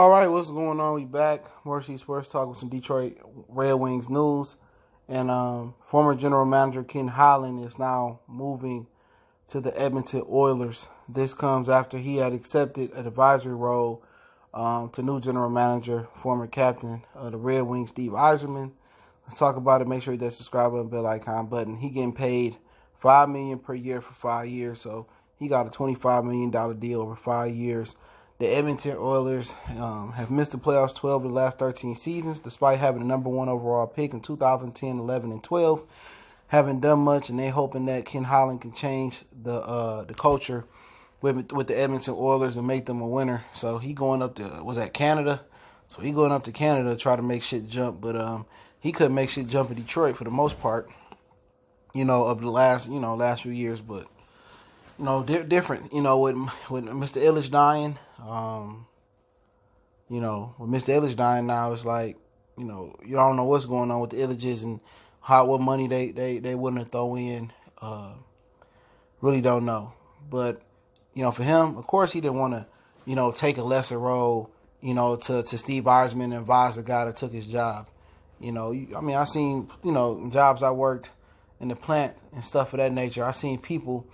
All right, what's going on? We back. Mercy Sports Talk with some Detroit Red Wings news. And former general manager Ken Holland is now moving to the Edmonton Oilers. This comes after he had accepted an advisory role to new general manager, former captain of the Red Wings, Steve Yzerman. Let's talk about it. Make sure you hit that subscribe button, bell icon button. He getting paid $5 million per year for 5 years, so he got a $25 million deal over 5 years. The Edmonton Oilers have missed the playoffs 12 of the last 13 seasons, despite having the number 1 overall pick in 2010, 11, and 12. Haven't done much, and they're hoping that Ken Holland can change the culture with the Edmonton Oilers and make them a winner. So he going up to Canada? So he going up to Canada to try to make shit jump, but he couldn't make shit jump in Detroit for the most part. Of the last few years, but. Different, with Mr. Illich dying, with Mr. Illich dying now, it's like, you don't know what's going on with the Illiches and what money they wouldn't throw in, really don't know. But, for him, of course, he didn't want to, take a lesser role, to Steve Yzerman and advise the guy that took his job. I seen, jobs I worked in the plant and stuff of that nature. I seen people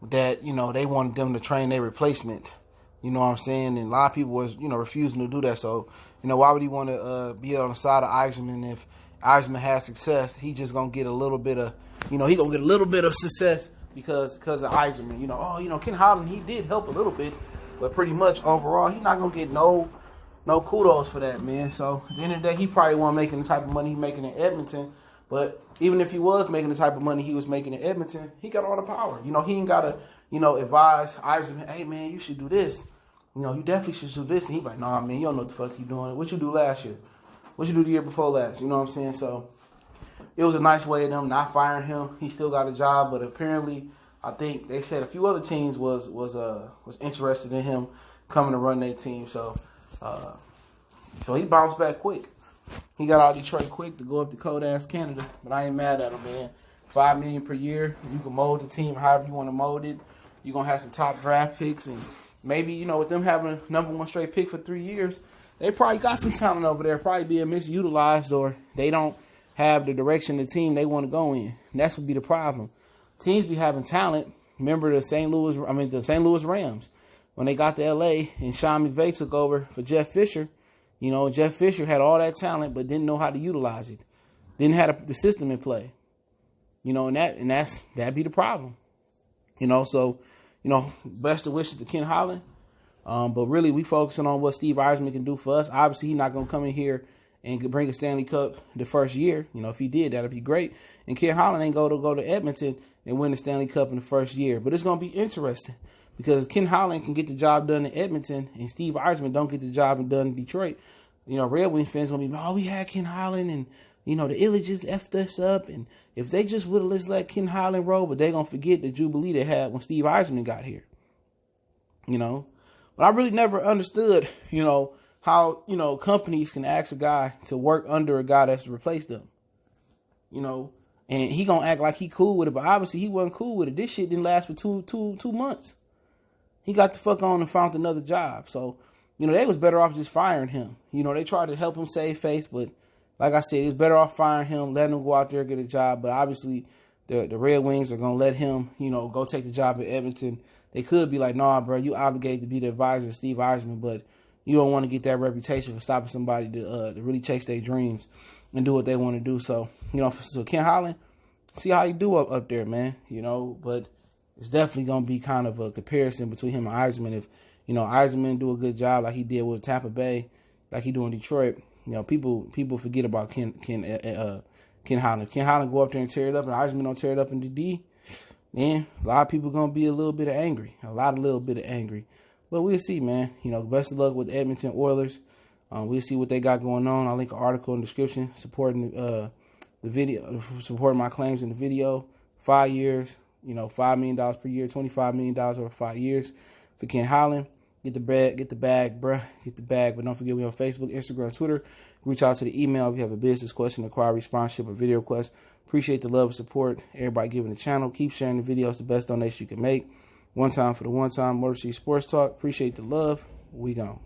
that, they wanted them to train their replacement. You know what I'm saying? And a lot of people was, refusing to do that. So, why would he want to be on the side of Yzerman if Yzerman has success? He just going to get a little bit of, he going to get a little bit of success because of Yzerman. Ken Holland, he did help a little bit, but pretty much overall, he's not going to get no kudos for that, man. So, at the end of the day, he probably wasn't making the type of money he's making in Edmonton. But even if he was making the type of money he was making in Edmonton, he got all the power. He ain't got to, advise Yzerman, hey, man, you should do this. You definitely should do this. And he's like, nah, man, you don't know what the fuck you doing. What you do last year? What you do the year before last? You know what I'm saying? So it was a nice way of them not firing him. He still got a job, but apparently I think they said a few other teams was interested in him coming to run their team. So he bounced back quick. He got out of Detroit quick to go up to cold-ass Canada, but I ain't mad at him, man. $5 million per year. You can mold the team however you want to mold it. You're going to have some top draft picks, and maybe, with them having a number 1 straight pick for 3 years, they probably got some talent over there, probably being misutilized, or they don't have the direction of the team they want to go in. And that's what be the problem. Teams be having talent. Remember the St. Louis Rams, when they got to L.A. and Sean McVay took over for Jeff Fisher. Jeff Fisher had all that talent, but didn't know how to utilize it. Didn't have the system in play. That'd be the problem. So, best of wishes to Ken Holland. But really, we focusing on what Steve Yzerman can do for us. Obviously, he's not going to come in here and bring a Stanley Cup the first year. If he did, that'd be great. And Ken Holland ain't go to Edmonton and win the Stanley Cup in the first year. But it's going to be interesting because Ken Holland can get the job done in Edmonton and Steve Yzerman don't get the job done in Detroit. Red Wings fans going to be, we had Ken Holland and, the Illiches effed us up. And if they just would have let Ken Holland roll, but they're going to forget the jubilee they had when Steve Yzerman got here. But I really never understood, how, companies can ask a guy to work under a guy that's replaced them. And he going to act like he cool with it, but obviously he wasn't cool with it. This shit didn't last for two months. He got the fuck on and found another job. So, they was better off just firing him. They tried to help him save face, but like I said, it was better off firing him, letting him go out there and get a job. But obviously, the Red Wings are going to let him, go take the job at Edmonton. They could be like, nah, bro, you obligated to be the advisor to Steve Yzerman, but you don't want to get that reputation for stopping somebody to really chase their dreams and do what they want to do. So, so Ken Holland, see how you do up there, man, but it's definitely going to be kind of a comparison between him and Yzerman. If, Yzerman do a good job like he did with Tampa Bay, like he do in Detroit, people forget about Ken Holland. Ken Holland go up there and tear it up, and Yzerman don't tear it up in the D. Man, a lot of people going to be a little bit angry. But we'll see, man. Best of luck with the Edmonton Oilers. We'll see what they got going on. I'll link an article in the description supporting the video, supporting my claims in the video. 5 years, $5 million per year, $25 million over 5 years for Ken Holland. Get the bread, get the bag, bruh. Get the bag. But don't forget, we on Facebook, Instagram, Twitter. Reach out to the email if you have a business question, inquiry, sponsorship, or video request. Appreciate the love and support. Everybody giving the channel. Keep sharing the videos. The best donation you can make. One time for the one time. Motor City Sports Talk. Appreciate the love. We gone.